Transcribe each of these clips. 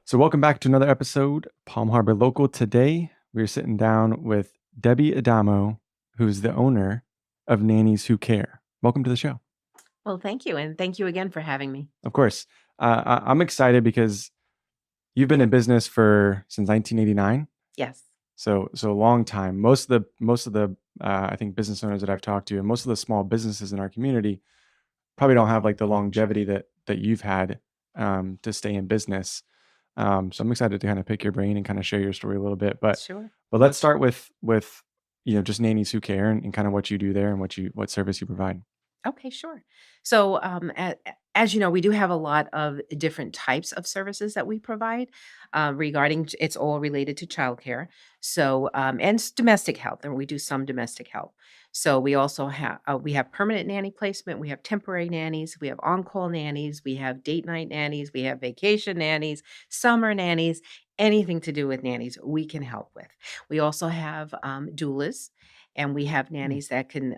So, welcome back to another episode, Palm Harbor Local. Today, we're sitting down with Debbie Adamo, who's the owner of Nannies Who Care. Welcome to the show. Well, thank you, and thank you again for having me. Of course, I'm excited because you've been in business for since 1989, Yes. so a long time. Most of the I think business owners that I've talked to, and most of the small businesses in our community, probably don't have like the longevity that you've had to stay in business. So I'm excited to kind of pick your brain and kind of share your story a little bit. Sure. But let's start with just nannies who care and kind of what you do there and what service you provide. Okay, sure. So, as you know, we do have a lot of different types of services that we provide regarding it's all related to childcare. So, domestic help, and we do some domestic help. So, we have permanent nanny placement, we have temporary nannies, we have on-call nannies, we have date night nannies, we have vacation nannies, summer nannies, anything to do with nannies, we can help with. We also have doulas, and we have Mm, nannies that can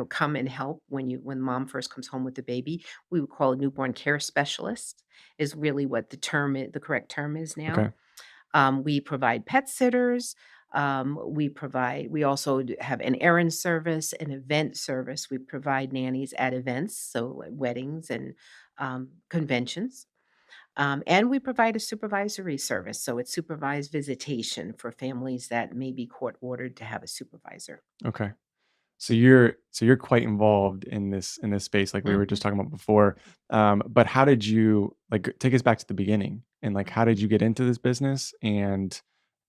come and help when mom first comes home with the baby. We would call a newborn care specialist is really what the correct term is now. okay. We provide pet sitters. We also have an errand service, an event service. We provide nannies at events, so like weddings and conventions. And we provide a supervisory service. So it's supervised visitation for families that may be court ordered to have a supervisor. Okay. So you're quite involved in this space, like we were just Mhm. talking about before. But how did you like take us back to the beginning and like how did you get into this business and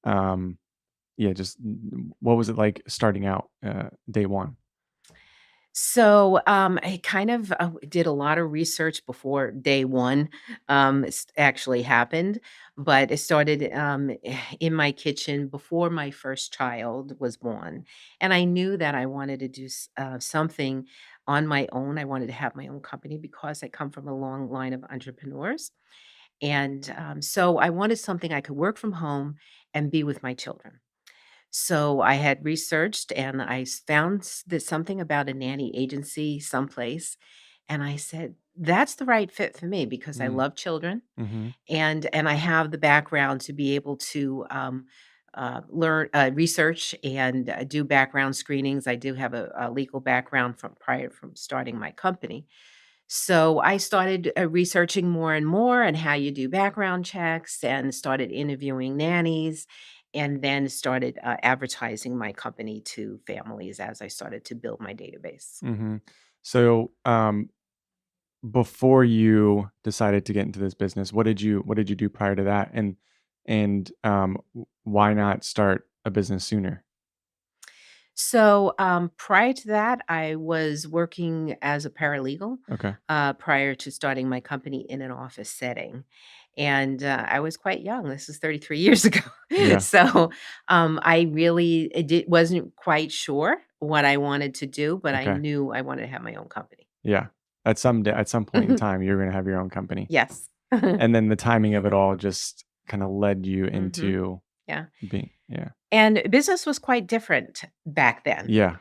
um yeah, just what was it like starting out day one? So, I kind of did a lot of research before day one actually happened, but it started in my kitchen before my first child was born. And I knew that I wanted to do something on my own. I wanted to have my own company because I come from a long line of entrepreneurs. And so I wanted something I could work from home and be with my children. So I had researched and found that something about a nanny agency someplace. And I said, that's the right fit for me because I Mm, love children mm-hmm. and I have the background to be able to learn, research and do background screenings. I do have a legal background from prior from starting my company. So I started researching more and more and how you do background checks and started interviewing nannies and then started advertising my company to families as I started to build my database. Mm-hmm. So before you decided to get into this business, what did you do prior to that? And why not start a business sooner? So prior to that, I was working as a paralegal Okay. prior to starting my company in an office setting. And I was quite young. This is 33 years ago. Yeah. So I really wasn't quite sure what I wanted to do, but I Okay. knew I wanted to have my own company. Yeah. At some point in time, you're gonna have your own company. Yes. And then the timing of it all just kinda led you hmm into Yeah. being yeah. And business was quite different back then. Yeah.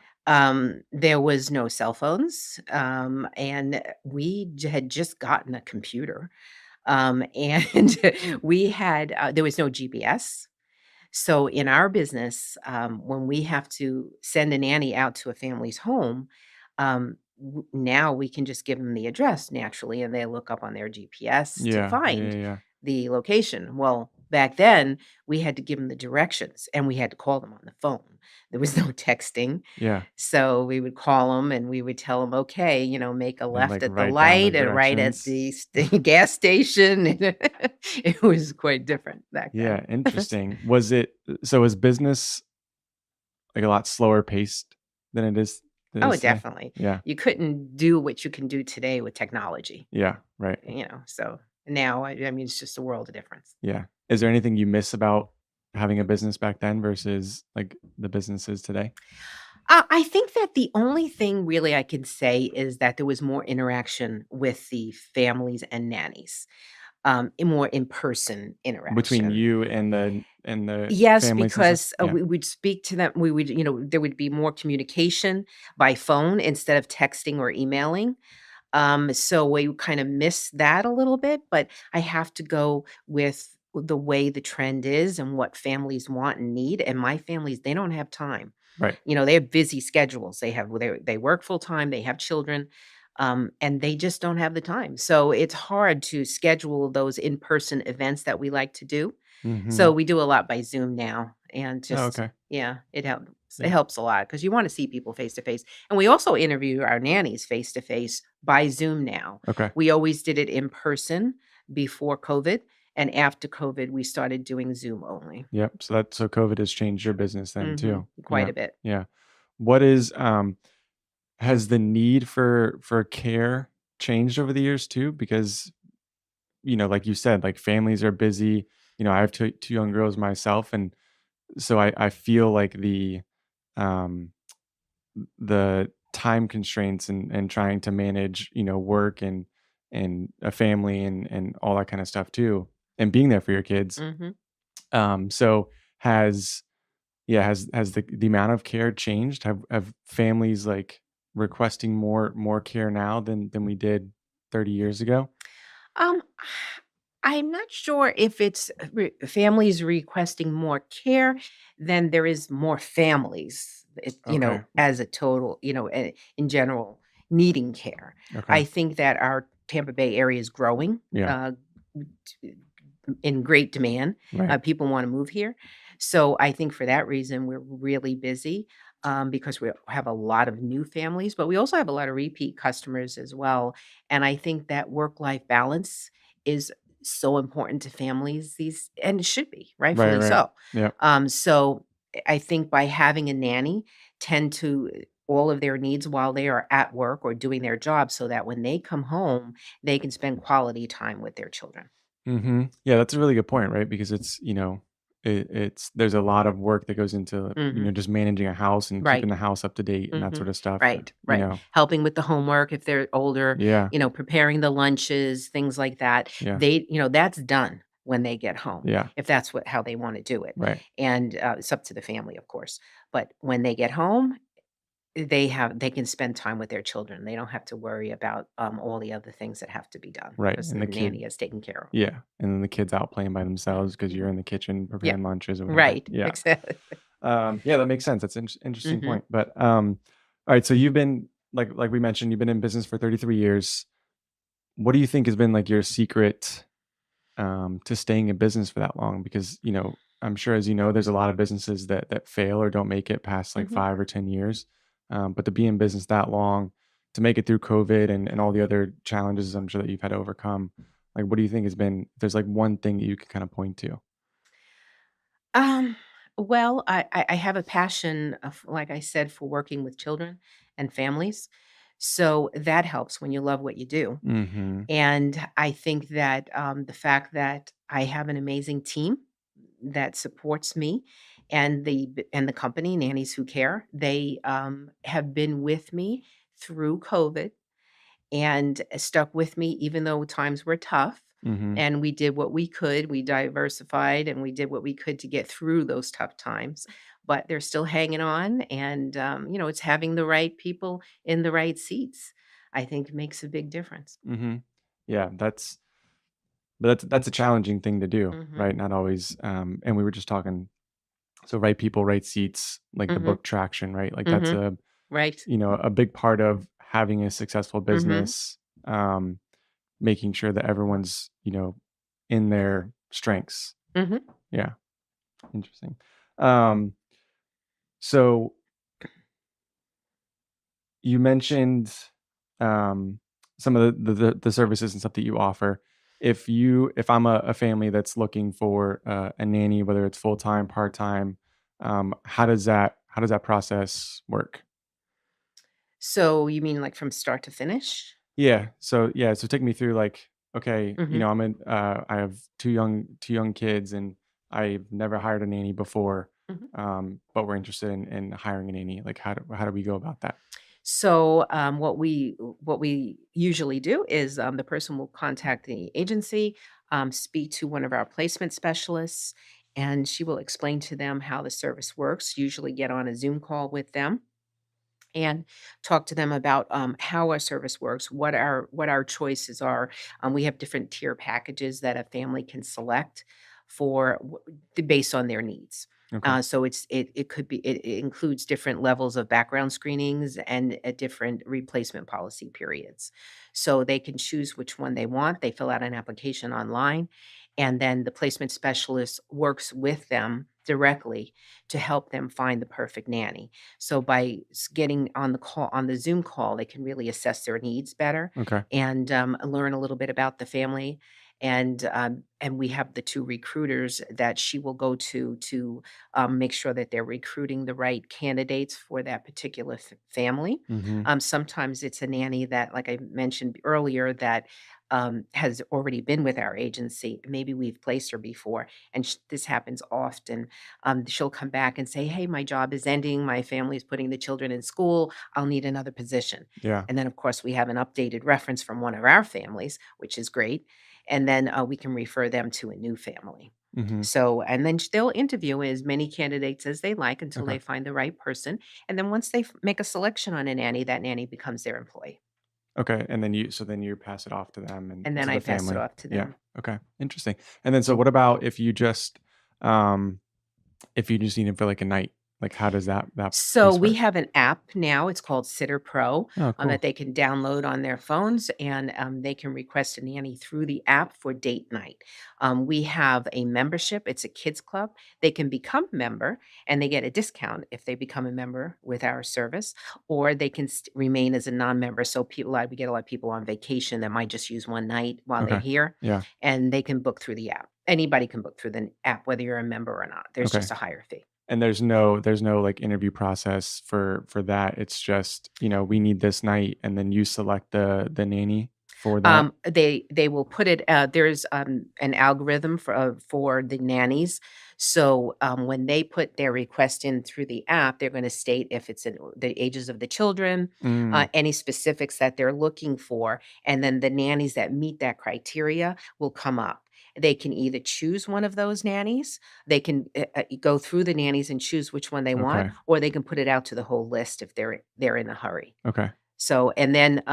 There was no cell phones, and had just gotten a computer, and there was no GPS. So in our business, when we have to send a nanny out to a family's home, now we can just give them the address naturally, and they look up on their GPS to Yeah. Yeah, find yeah, yeah. the location. Well, back then we had to give them the directions, and we had to call them on the phone. There was no texting, Yeah. so we would call them and we would tell them, okay, make a And, left like, at the write down the light and right at directions. the gas station. It was quite different back then. Yeah, interesting. Was business, like, a lot slower paced than it Oh, is today? definitely. Yeah. You couldn't do what you can do today with technology, Yeah, right. so now, I mean, it's just a world of difference. Yeah. Is there anything you miss about having a business back then versus, like, the businesses today? I think that the only thing really I can say is that there was more interaction with the families and nannies, more in-person Between interaction. you and the Yes, families and stuff? because, Yeah. we would speak to them we would there would be more communication by phone instead of texting or emailing. So we kind of miss that a little bit, but I have to go with the way the trend is and what families want and need, and my families, they don't have time. Right. They have busy schedules. They work full time, they have children, and they just don't have the time. So it's hard to schedule those in-person events that we like to do. So Mhm. we do a lot by Zoom now, and Oh, just okay. yeah, it helps. It Yeah. helps a lot because you wanna see people face to face, and we also interview our nannies face to face by Zoom now. Okay. We always did it in person before COVID, and after COVID, we started doing Zoom only. Yep. So COVID has changed your business then Mhm, too. quite Yeah. a bit. Yeah. What is has the need for care changed over the years too? Because, like you said, like families are busy. I have two young girls myself, and so I feel like um the time constraints and trying to manage, work and a family and all that kind of stuff too, and being there for your kids. Mhm. So has yeah, has the amount of care changed? Have families like requesting more care now than we did 30 years ago? Um, I'm not sure if it's families requesting more care than there is more families, Okay. as a total, in general, needing care. Okay. I think that our Tampa Bay area is growing. Yeah. T- in great demand. Right. People want to move here. So I think for that reason, we're really busy because we have a lot of new families, but we also have a lot of repeat customers as well. And I think that work life balance is so important to families and it should be Right. rightfully Right. so. Yeah. So I think by having a nanny tend to all of their needs while they are at work or doing their job so that when they come home they can spend quality time with their children. Yeah, that's a really good point, right? Because it's there's a lot of work that goes into, Mhm. just managing a house and keeping Right. the house up to date and that Mhm. sort of stuff. Right, right. Helping with the homework if they're older, Yeah. preparing the lunches, things like that. Yeah. That's done when they get home, Yeah. if that's how they wanna do it. Right. And, it's up to the family, of course. But when they get home, they can spend time with their children. They don't have to worry about, all the other things that have to be done Right. because And the the kid nanny is taken care of. Yeah. And then the kids out playing by themselves because you're Mhm. in the kitchen Yeah. preparing lunches or whatever. Right. Yeah. Exactly. Yeah, that makes sense. That's an interesting Mhm. point. But all right, so you've been like we mentioned, you've been in business for 33 years. What do you think has been like your secret to staying in business for that long? Because I'm sure, as you know, there's a lot of businesses that fail or don't make it past like Mhm. 5 or 10 years. But to be in business that long, to make it through COVID and all the other challenges I'm sure that you've had to overcome, like what do you think has been? If there's like one thing that you can kind of point to. Um, well, I have a passion of, like I said, for working with children and families. So that helps when you love what you do. Mm-hmm. And I think that the fact that I have an amazing team that supports me and the company, Nannies Who Care, they have been with me through COVID and stuck with me even though times were tough. Mm-hmm. And we did what we could. We diversified and we did what we could to get through those tough times. But they're still hanging on. And, it's having the right people in the right seats, I think makes a big difference. Mm-hmm. Yeah, that's a challenging thing to do, Hmm. right? Not always. And we were just talking. So right people, right seats, like the Hmm. book traction, right? Like that's Hmm. a Right. a big part of having a successful Hmm. business. Making sure that everyone's in their strengths. Hmm. Yeah, interesting. Um, so you mentioned um, some of the services and stuff that you offer. If I'm a family that's looking for a nanny, whether it's full time, part time, how does that process work? So you mean like from start to finish? So take me through like, okay, Hmm. I have two young kids and I've never hired a nanny before, but we're interested in hiring a nanny. Like how do we go about that? So, what we usually do is the person will contact the agency, speak to one of our placement specialists, and she will explain to them how the service works. Usually, get on a Zoom call with them and talk to them about how our service works, what our choices are. We have different tier packages that a family can select. for based on their needs. Okay. So it could be it includes different levels of background screenings and different replacement policy periods. So they can choose which one they want. They fill out an application online, and then the placement specialist works with them directly to help them find the perfect nanny. So by getting on the call on the Zoom call, they can really assess their needs better Okay. and learn a little bit about the family. And we have the two recruiters that she will go to make sure that they're recruiting the right candidates for that particular family. Mm-hmm. Sometimes it's a nanny that, like I mentioned earlier, that has already been with our agency. Maybe we've placed her before, and this happens often. She'll come back and say, "Hey, my job is ending. My family's putting the children in school. I'll need another position." Yeah. And then, of course, we have an updated reference from one of our families, which is great. And then we can refer them to a new family. Mm-hmm. So, and then they'll interview as many candidates as they like until Okay. they find the right person. And then once they make a selection on a nanny, that nanny becomes their employee. Okay. And then you pass it off to them and And then to I the pass it family. off to Yeah. them. Okay. Interesting. And then so what about um if you just need him for like a night? Like how does that So piece we work? have an app now. It's called Sitter Pro Oh, that cool. they can download on their phones, and they can request a nanny through the app for date night. We have a membership. It's a kids club. They can become a member, and they get a discount if they become a member with our service, or they can remain as a non-member. So we get a lot of people on vacation that might just use one night while they're Okay. here, Yeah. and they can book through the app. Anybody can book through the app, whether you're a member or not. There's Okay. just a higher fee. And there's no like interview process for that. It's just, we need this night and then you select the nanny for that. They will put it, there's, an algorithm for the nannies. So, when they put their request in through the app, they're gonna state if it's in the ages of the children, Mm, any specifics that they're looking for, and then the nannies that meet that criteria will come up. They can either choose one of those nannies, they can, go through the nannies and choose which one they want, okay. or they can put it out to the whole list if they're in a hurry. Okay. So, and then,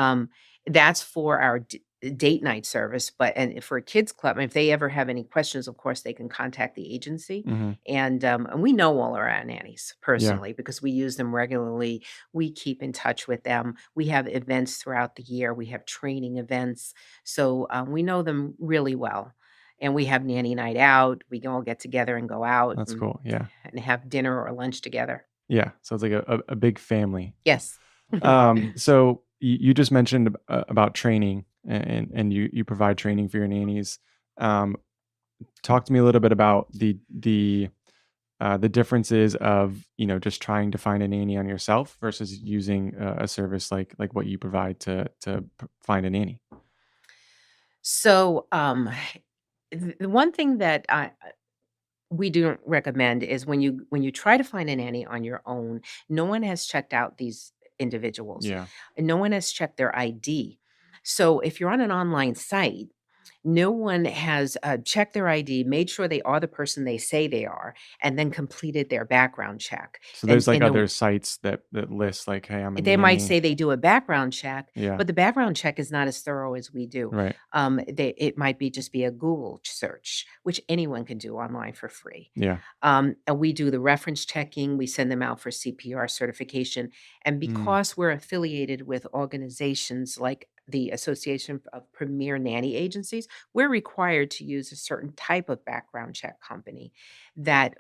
that's for our date night service, but and for a kids club, if they ever have any questions, of course, they can contact the agency. Mhm. And we know all of our nannies Yeah, personally because we use them regularly. We keep in touch with them. We have events throughout the year. We have training events. So, we know them really well. And we have nanny night out. We can all get together and go out that's cool. Yeah. and have dinner or lunch together. Yeah. So it's like a big family. Yes. So you just mentioned about training and you provide training for your nannies. Um, Talk to me a little bit about the differences of, just trying to find a nanny on yourself versus using a service like what you provide to find a nanny. So, the one thing that we don't recommend is when you try to find a nanny on your own, no one has checked out these individuals, Yeah. and no one has checked their ID. So if you're on an online site, no one has checked their ID, made sure they are the person they say they are, and then completed their background check. So And there's like and the other sites that list like, "Hey, I'm a they might nanny." say they do a background check, Yeah. but the background check is not as thorough as we do. Right. It might be a Google search, which anyone can do online for free. Yeah. And we do the reference checking. We send them out for CPR certification. And Mm, because we're affiliated with organizations like the Association of Premier Nanny Agencies, we're required to use a certain type of background check company that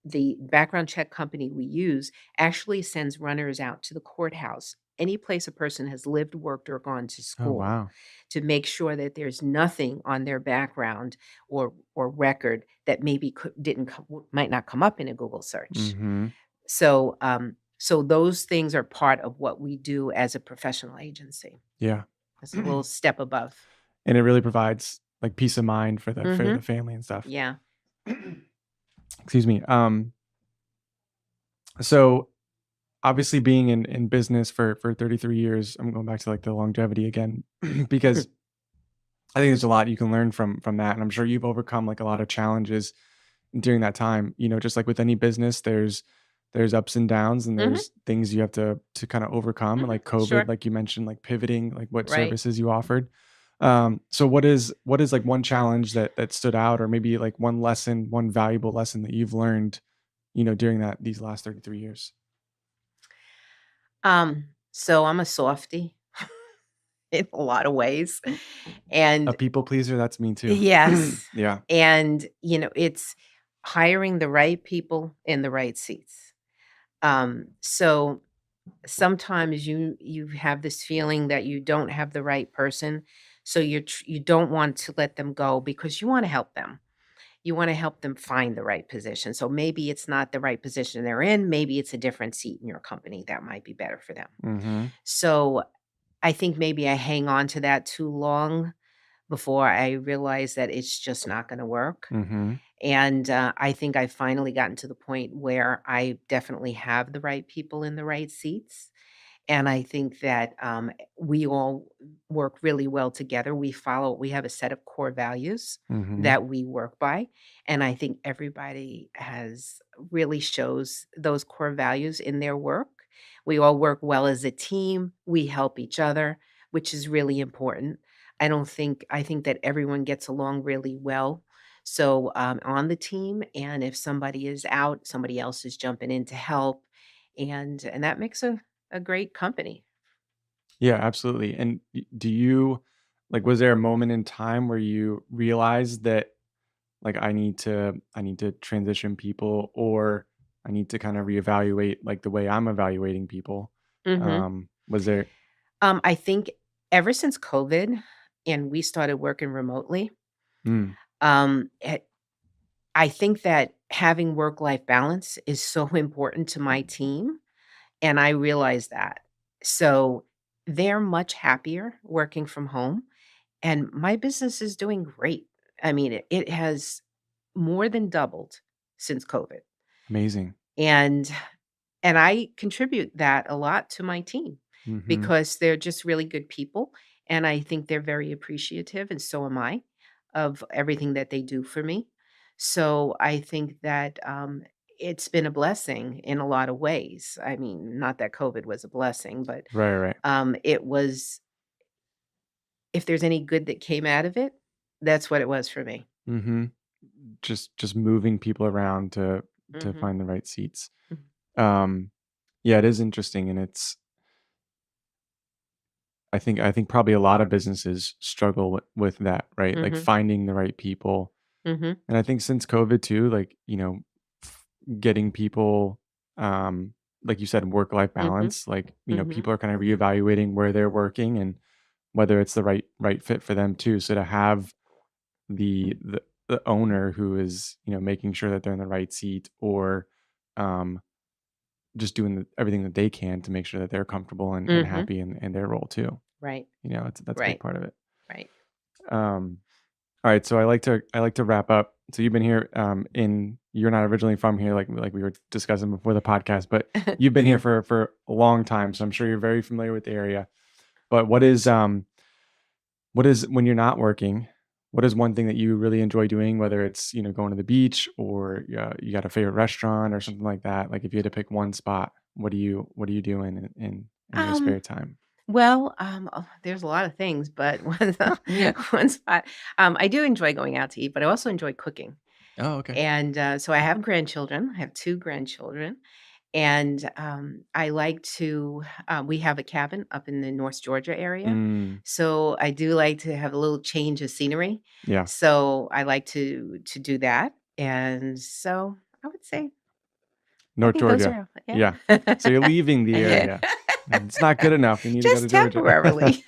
the background check company we use actually sends runners out to the courthouse, any place a person has lived, worked, or gone to oh, school, wow. to make sure that there's nothing on their background or record that maybe might not come up in a Google search. Mhm. So, so those things are part of what we do as a professional agency. Yeah. It's a little step above. And it really provides, like, peace of mind for the Mhm. family and stuff. Yeah. Excuse me. So obviously being in business for 33 years, I'm going back to, like, the longevity again, because I think there's a lot you can learn from that, and I'm sure you've overcome, like, a lot of challenges during that time. Just like with any business, there's ups and downs, and Mhm. there's things you have to kinda overcome, Mhm. like COVID, Sure. like you mentioned, like pivoting, like what Right. services you offered. So what is like one challenge that stood out, or maybe like one lesson, one valuable lesson that you've learned, during these last 33 years? So I'm a softie in a lot of ways, A and people pleaser, that's me too. yes, Yeah. and, it's hiring the right people in the right seats. So sometimes you have this feeling that you don't have the right person, so you don't want to let them go because you wanna help them. You wanna help them find the right position. So maybe it's not the right position they're in, maybe it's a different seat in your company that might be better for them. Mhm. So I think maybe I hang on to that too long before I realize that it's just not gonna work. Mhm. And, I think I've finally gotten to the point where I definitely have the right people in the right seats. And I think that, we all work really well together. We have a set of core values Mhm. that we work by, and I think everybody has really shows those core values in their work. We all work well as a team. We help each other, which is really important. I think that everyone gets along really well. So, on the team, and if somebody is out, somebody else is jumping in to help, and that makes a great company. Yeah, absolutely. And do you like was there a moment in time where you realized that like I need to transition people, or I need to kind of reevaluate like the way I'm evaluating people? Mhm. Was there I think ever since COVID and we started working remotely, mm, um, eh, I think that having work-life balance is so important to my team, and I realize that. So, they're much happier working from home, and my business is doing great. I mean, it has more than doubled since COVID, amazing? and I contribute that a lot to my team Mhm. because they're just really good people, and I think they're very appreciative, and so am I, of everything that they do for me. So I think that, it's been a blessing in a lot of ways. I mean, not that COVID was a blessing, but, Right, right. it was if there's any good that came out of it, that's what it was for me. Mhm. Just moving people around to Mhm. find the right seats. Mhm. Um, yeah, it is interesting, and I think probably a lot of businesses struggle with that, right? Like Mhm. finding the right people. Mhm. And I think since COVID too, like, getting people, like you said, work-life Mhm. balance, like, Mhm. people are kind of reevaluating where they're working and whether it's the right fit for them too. So to have the owner who is, making sure that they're in the right seat, or um just doing everything that they can to make sure that they're comfortable and Mhm. happy in their role too. Right. That's a big Right. part of it. Right. Um, all right, so I like to wrap up. So you've been here, in you're not originally from here, like we were discussing before the podcast, but you've been here for a long time, so I'm sure you're very familiar with the area. But what is when you're not working? What is one thing that you really enjoy doing? Whether it's going to the beach, or you got a favorite restaurant or something like that. Like if you had to pick one spot, what are you doing in your Um, spare time? well, there's a lot of things, but one spot, I do enjoy going out to eat, but I also enjoy cooking. Oh, okay. And so I have grandchildren. I have two grandchildren, and I like to. We have a cabin up in the North Georgia area, Mm, so I do like to have a little change of scenery. yeah, So I like to do that, and so I would say I North think those Georgia. are Yeah. yeah. So you're leaving the area, and it's not good enough. You need to go to Just Georgia. temporarily.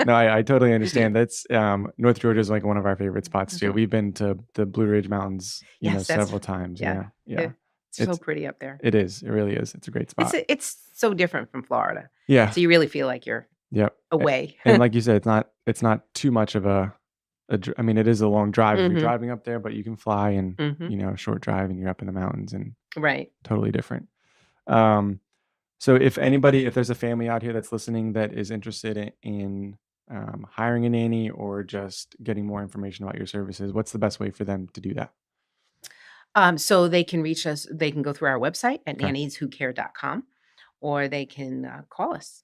No, I totally understand. That's North Georgia is like one of our favorite spots too. We've been to the Blue Ridge Mountains, Yes, that's several times. yeah. Yeah, yeah. It's so It's pretty up there. it is. It really is. It's a great spot. It's so different from Florida. Yeah. So you really feel like you're Yep. away. And like you said, it's not too much of I mean, it is a long drive if you're Mhm, driving up there, but you can fly, and mhm. a short drive and you're up in the mountains, and Right. totally different. Um, so if there's a family out here that's listening that is interested in hiring a nanny, or just getting more information about your services, what's the best way for them to do that? So they can reach us they can go through our website at Okay. nannieswhocare.com, or they can, call us.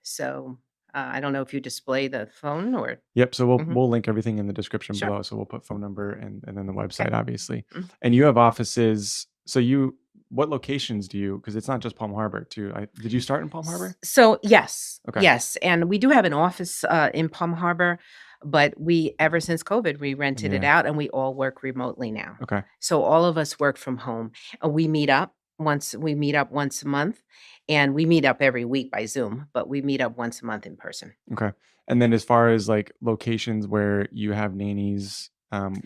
So, I don't know if you display the phone or. Yep. So we'll Mhm. we'll link everything in the description Sure. below. So we'll put phone number and then the Okay. website, obviously. Mm. And you have offices. So what locations do you? Because it's not just Palm Harbor, too. Did you start in Palm Harbor? So yes, Okay. yes, and we do have an office, in Palm Harbor, but we ever since COVID, we rented it Yeah. out and we all work remotely now. Okay. So all of us work from home. We meet up once a month, and we meet up every week by Zoom, but we meet up once a month in person. Okay. And then as far as like locations where you have nannies,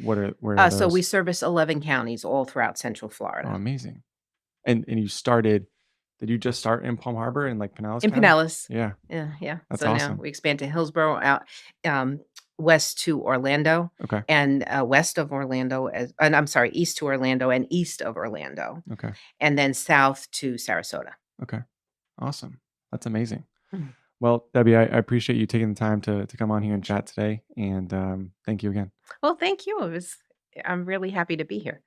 where are So we those? service 11 counties all throughout Central Oh, Florida. amazing. And did you just start in Palm Harbor in like Pinellas In County? Pinellas. Yeah, Yeah, yeah. that's So now awesome. we expand to Hillsborough, out, um, west to Orlando, Okay. and, west of Orlando and I'm sorry, east to Orlando and east of Orlando, Okay. and then south to Sarasota. Okay. Awesome. That's amazing. Mhm. Well, Debbie, I appreciate you taking the time to come on here and chat today. And thank you again. Well, thank you. I'm really happy to be here.